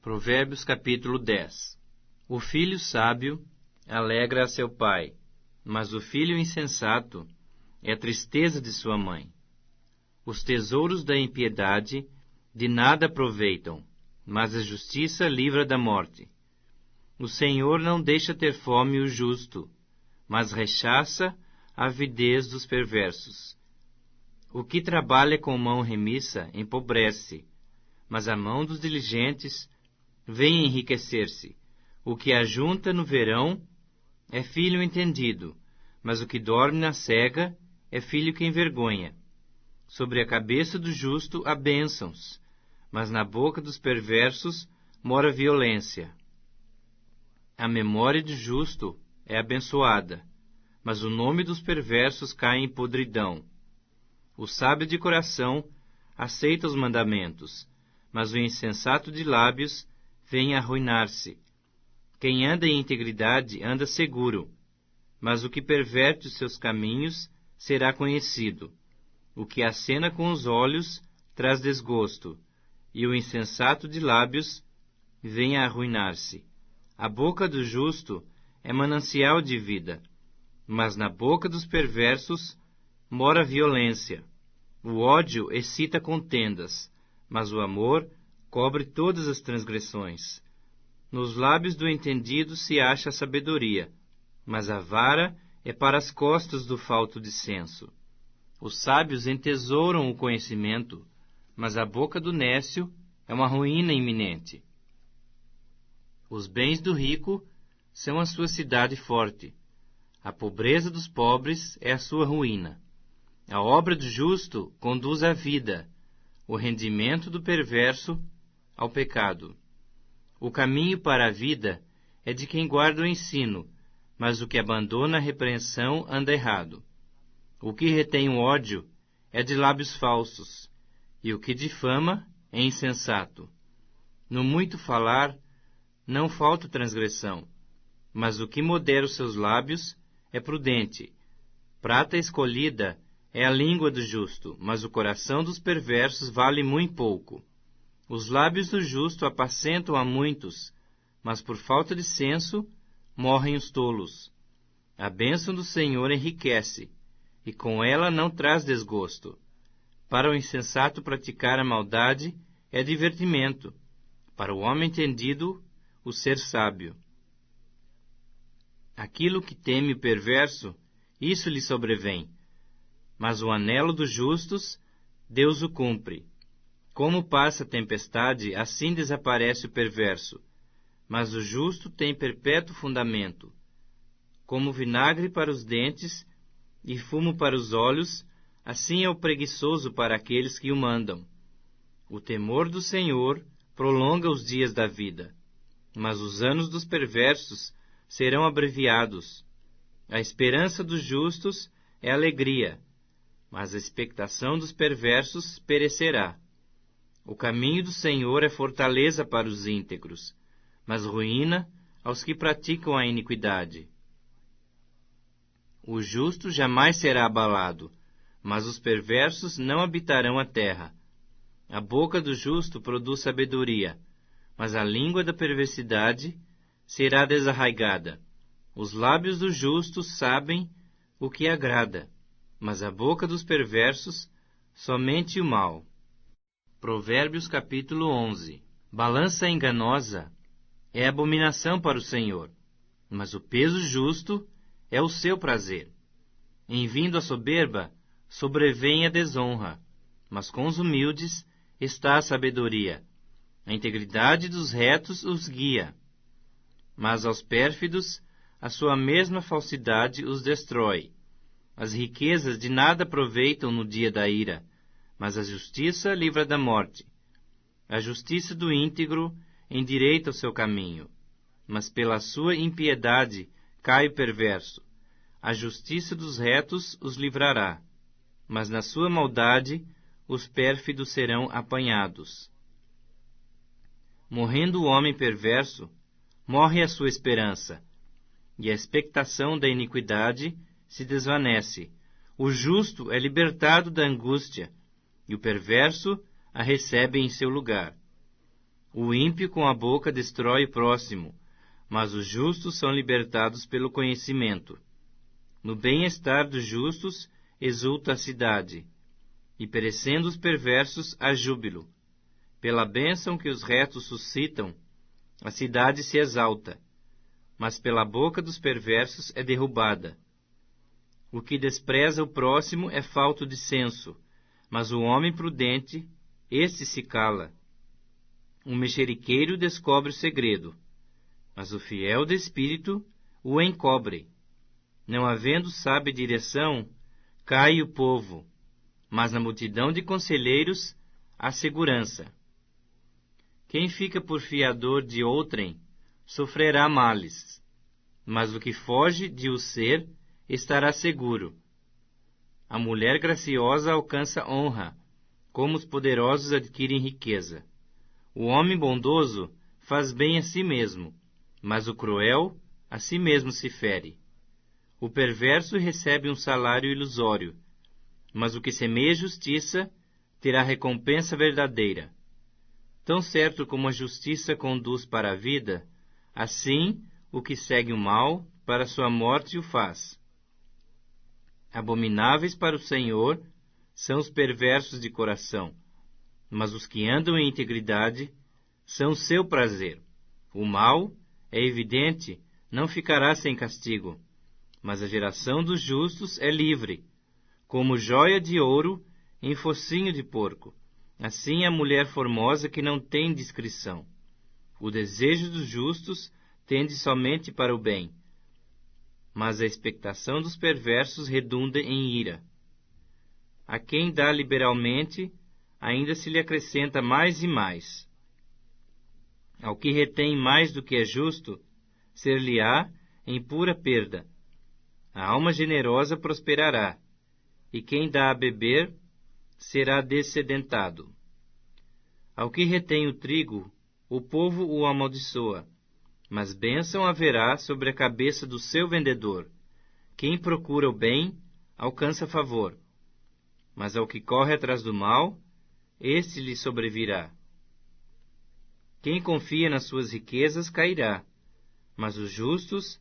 Provérbios capítulo 10. O filho sábio alegra a seu pai, mas o filho insensato é a tristeza de sua mãe. Os tesouros da impiedade de nada aproveitam, mas a justiça livra da morte. O Senhor não deixa ter fome o justo, mas rechaça a avidez dos perversos. O que trabalha com mão remissa empobrece, mas a mão dos diligentes vem enriquecer-se. O que ajunta no verão é filho entendido, mas o que dorme na cega é filho que envergonha. Sobre a cabeça do justo há bênçãos, mas na boca dos perversos mora violência. A memória do justo é abençoada, mas o nome dos perversos cai em podridão. O sábio de coração aceita os mandamentos, mas o insensato de lábios vem a arruinar-se. Quem anda em integridade anda seguro, mas o que perverte os seus caminhos será conhecido. O que acena com os olhos traz desgosto, e o insensato de lábios vem a arruinar-se. A boca do justo é manancial de vida, mas na boca dos perversos mora violência. O ódio excita contendas, mas o amor cobre todas as transgressões. Nos lábios do entendido se acha a sabedoria, mas a vara é para as costas do falto de senso. Os sábios entesouram o conhecimento, mas a boca do nécio é uma ruína iminente. Os bens do rico são a sua cidade forte. A pobreza dos pobres é a sua ruína. A obra do justo conduz à vida, o rendimento do perverso ao pecado. O caminho para a vida é de quem guarda o ensino, mas o que abandona a repreensão anda errado. O que retém o ódio é de lábios falsos, e o que difama é insensato. No muito falar não falta transgressão, mas o que modera os seus lábios é prudente. Prata escolhida é a língua do justo, mas o coração dos perversos vale muito pouco. Os lábios do justo apacentam a muitos, mas por falta de senso morrem os tolos. A bênção do Senhor enriquece, e com ela não traz desgosto. Para o insensato praticar a maldade é divertimento, para o homem entendido o ser sábio. Aquilo que teme o perverso, isso lhe sobrevém, mas o anelo dos justos, Deus o cumpre. Como passa a tempestade, assim desaparece o perverso, mas o justo tem perpétuo fundamento. Como vinagre para os dentes e fumo para os olhos, assim é o preguiçoso para aqueles que o mandam. O temor do Senhor prolonga os dias da vida, mas os anos dos perversos serão abreviados. A esperança dos justos é alegria, mas a expectação dos perversos perecerá. O caminho do Senhor é fortaleza para os íntegros, mas ruína aos que praticam a iniquidade. O justo jamais será abalado, mas os perversos não habitarão a terra. A boca do justo produz sabedoria, mas a língua da perversidade será desarraigada. Os lábios do justo sabem o que agrada, mas a boca dos perversos somente o mal. Provérbios capítulo 11. Balança enganosa é abominação para o Senhor, mas o peso justo é o seu prazer. Em vindo a soberba, sobrevém a desonra, mas com os humildes está a sabedoria. A integridade dos retos os guia, mas aos pérfidos a sua mesma falsidade os destrói. As riquezas de nada aproveitam no dia da ira, mas a justiça livra da morte. A justiça do íntegro endireita o seu caminho, mas pela sua impiedade cai o perverso. A justiça dos retos os livrará, mas na sua maldade os pérfidos serão apanhados. Morrendo o homem perverso, morre a sua esperança, e a expectação da iniquidade se desvanece. O justo é libertado da angústia, e o perverso a recebe em seu lugar. O ímpio com a boca destrói o próximo, mas os justos são libertados pelo conhecimento. No bem-estar dos justos exulta a cidade, e perecendo os perversos há júbilo. Pela bênção que os retos suscitam, a cidade se exalta, mas pela boca dos perversos é derrubada. O que despreza o próximo é falto de senso, mas o homem prudente, este se cala. O mexeriqueiro descobre o segredo, mas o fiel de espírito o encobre. Não havendo sábia direção, cai o povo, mas na multidão de conselheiros há segurança. Quem fica por fiador de outrem sofrerá males, mas o que foge de o ser estará seguro. A mulher graciosa alcança honra, como os poderosos adquirem riqueza. O homem bondoso faz bem a si mesmo, mas o cruel a si mesmo se fere. O perverso recebe um salário ilusório, mas o que semeia justiça terá recompensa verdadeira. Tão certo como a justiça conduz para a vida, assim o que segue o mal para sua morte o faz. Abomináveis para o Senhor são os perversos de coração, mas os que andam em integridade são seu prazer. O mal, é evidente, não ficará sem castigo, mas a geração dos justos é livre, como joia de ouro em focinho de porco. Assim a mulher formosa que não tem discrição. O desejo dos justos tende somente para o bem, mas a expectação dos perversos redunda em ira. A quem dá liberalmente, ainda se lhe acrescenta mais e mais. Ao que retém mais do que é justo, ser-lhe-á em pura perda. A alma generosa prosperará, e quem dá a beber será dessedentado. Ao que retém o trigo, o povo o amaldiçoa, mas bênção haverá sobre a cabeça do seu vendedor. Quem procura o bem, alcança favor, mas ao que corre atrás do mal, este lhe sobrevirá. Quem confia nas suas riquezas cairá, mas os justos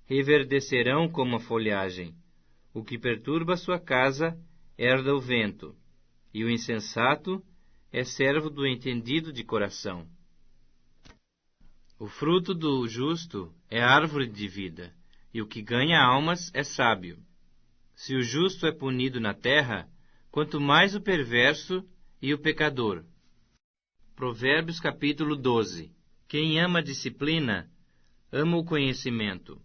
reverdecerão como a folhagem. O que perturba sua casa herda o vento, e o insensato é servo do entendido de coração. O fruto do justo é árvore de vida, e o que ganha almas é sábio. Se o justo é punido na terra, quanto mais o perverso e o pecador. Provérbios capítulo 12. Quem ama a disciplina, ama o conhecimento,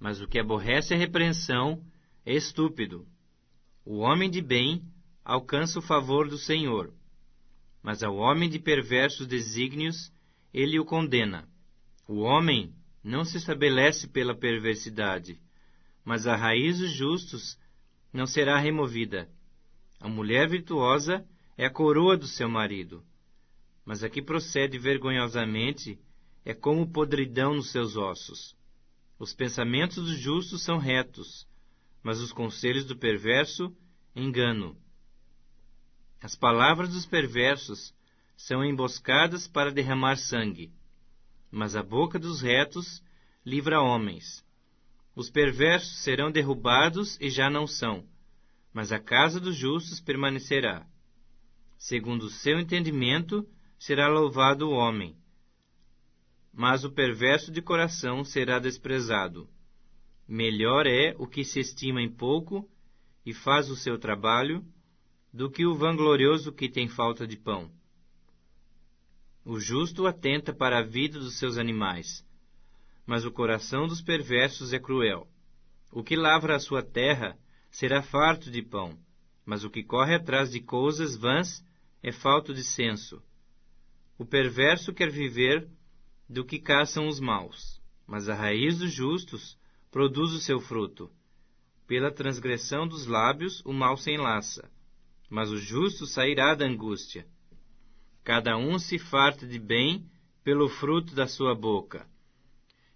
mas o que aborrece a repreensão é estúpido. O homem de bem alcança o favor do Senhor, mas ao homem de perversos desígnios ele o condena. O homem não se estabelece pela perversidade, mas a raiz dos justos não será removida. A mulher virtuosa é a coroa do seu marido, mas a que procede vergonhosamente é como podridão nos seus ossos. Os pensamentos dos justos são retos, mas os conselhos do perverso, engano. As palavras dos perversos são emboscadas para derramar sangue, mas a boca dos retos livra homens. Os perversos serão derrubados e já não são, mas a casa dos justos permanecerá. Segundo o seu entendimento, será louvado o homem, mas o perverso de coração será desprezado. Melhor é o que se estima em pouco e faz o seu trabalho, do que o vanglorioso que tem falta de pão. O justo atenta para a vida dos seus animais, mas o coração dos perversos é cruel. O que lavra a sua terra será farto de pão, mas o que corre atrás de coisas vãs é falto de senso. O perverso quer viver do que caçam os maus, mas a raiz dos justos produz o seu fruto. Pela transgressão dos lábios o mal se enlaça, mas o justo sairá da angústia. Cada um se farta de bem pelo fruto da sua boca.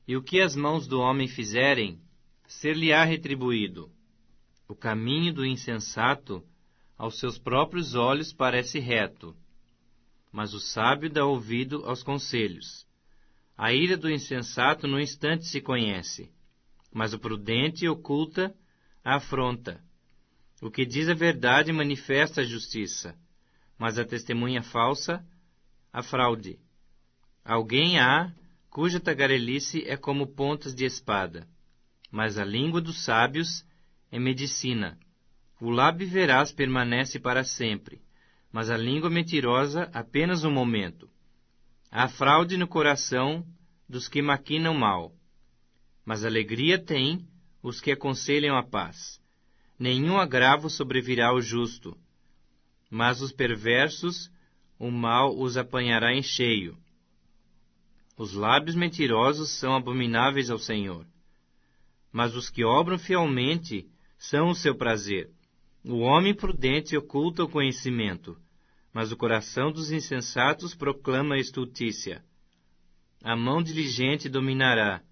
E o que as mãos do homem fizerem, ser-lhe-á retribuído. O caminho do insensato aos seus próprios olhos parece reto, mas o sábio dá ouvido aos conselhos. A ira do insensato no instante se conhece, mas o prudente oculta a afronta. O que diz a verdade manifesta a justiça, mas a testemunha falsa, a fraude. Alguém há cuja tagarelice é como pontas de espada, mas a língua dos sábios é medicina. O lábio veraz permanece para sempre, mas a língua mentirosa apenas um momento. Há fraude no coração dos que maquinam mal, mas alegria têm os que aconselham a paz. Nenhum agravo sobrevirá ao justo, mas os perversos, o mal os apanhará em cheio. Os lábios mentirosos são abomináveis ao Senhor, mas os que obram fielmente são o seu prazer. O homem prudente oculta o conhecimento, mas o coração dos insensatos proclama a estultícia. A mão diligente dominará,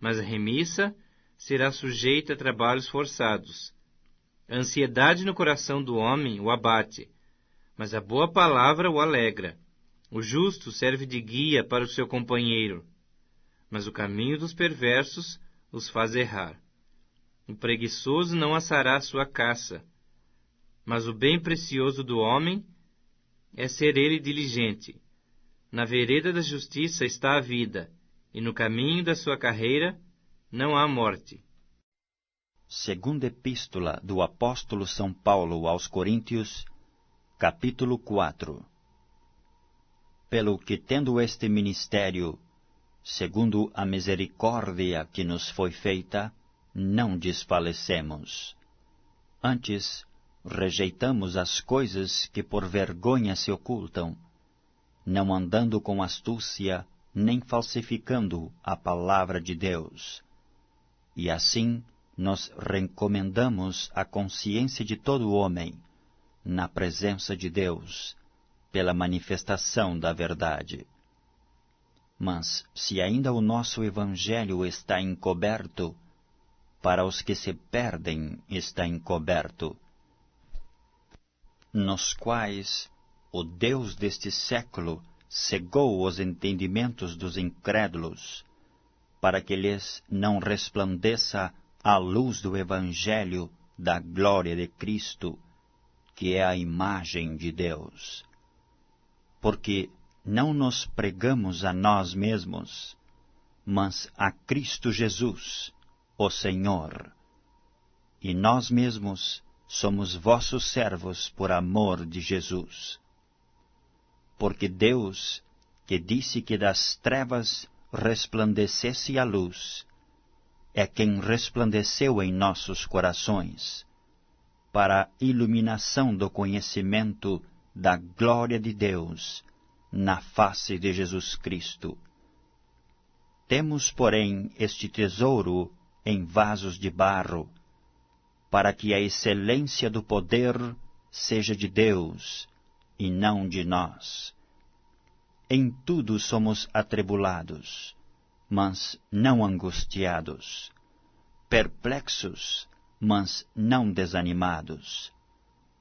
mas a remissa será sujeita a trabalhos forçados. A ansiedade no coração do homem o abate, mas a boa palavra o alegra. O justo serve de guia para o seu companheiro, mas o caminho dos perversos os faz errar. O preguiçoso não assará sua caça, mas o bem precioso do homem é ser ele diligente. Na vereda da justiça está a vida, e no caminho da sua carreira não há morte. Segunda Epístola do Apóstolo São Paulo aos Coríntios, capítulo 4. Pelo que, tendo este ministério, segundo a misericórdia que nos foi feita, não desfalecemos. Antes, rejeitamos as coisas que por vergonha se ocultam, não andando com astúcia, nem falsificando a palavra de Deus. E assim, nos recomendamos à consciência de todo homem, na presença de Deus, pela manifestação da verdade. Mas, se ainda o nosso Evangelho está encoberto, para os que se perdem está encoberto, nos quais o Deus deste século cegou os entendimentos dos incrédulos, para que lhes não resplandeça a luz do Evangelho da glória de Cristo, que é a imagem de Deus. Porque não nos pregamos a nós mesmos, mas a Cristo Jesus, o Senhor. E nós mesmos somos vossos servos por amor de Jesus. Porque Deus, que disse que das trevas resplandecesse a luz, é quem resplandeceu em nossos corações, para a iluminação do conhecimento da glória de Deus, na face de Jesus Cristo. Temos, porém, este tesouro em vasos de barro, para que a excelência do poder seja de Deus, e não de nós. Em tudo somos atribulados, mas não angustiados, perplexos, mas não desanimados,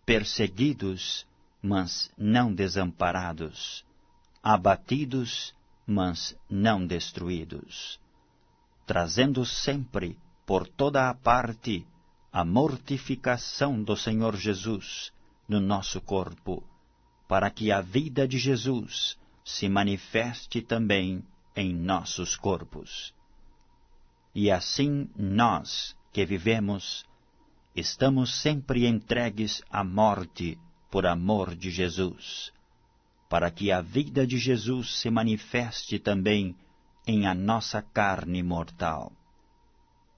perseguidos, mas não desamparados, abatidos, mas não destruídos, trazendo sempre, por toda a parte, a mortificação do Senhor Jesus no nosso corpo, para que a vida de Jesus se manifeste também em nossos corpos. E assim nós, que vivemos, estamos sempre entregues à morte por amor de Jesus, para que a vida de Jesus se manifeste também em a nossa carne mortal.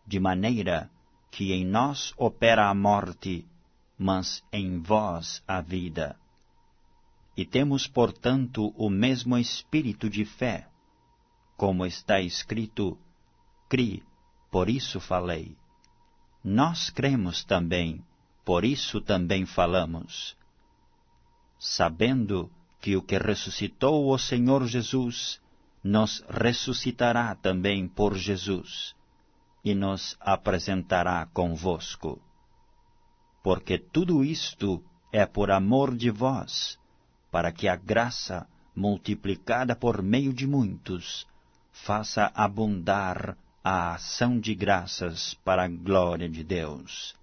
De maneira que em nós opera a morte, mas em vós a vida. E temos, portanto, o mesmo espírito de fé, como está escrito, cri, por isso falei. Nós cremos também, por isso também falamos, sabendo que o que ressuscitou o Senhor Jesus nos ressuscitará também por Jesus, e nos apresentará convosco. Porque tudo isto é por amor de vós, para que a graça multiplicada por meio de muitos, faça abundar a ação de graças para a glória de Deus.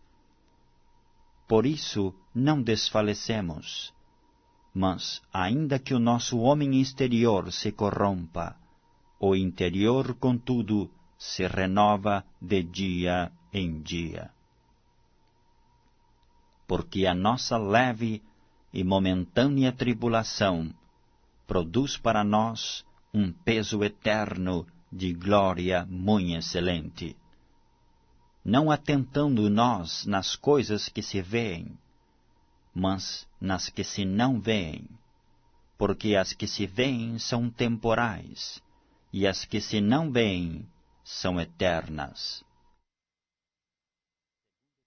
Por isso não desfalecemos, mas, ainda que o nosso homem exterior se corrompa, o interior, contudo, se renova de dia em dia. Porque a nossa leve e momentânea tribulação produz para nós um peso eterno de glória muito excelente, não atentando nós nas coisas que se veem, mas nas que se não veem, porque as que se veem são temporais, e as que se não veem são eternas.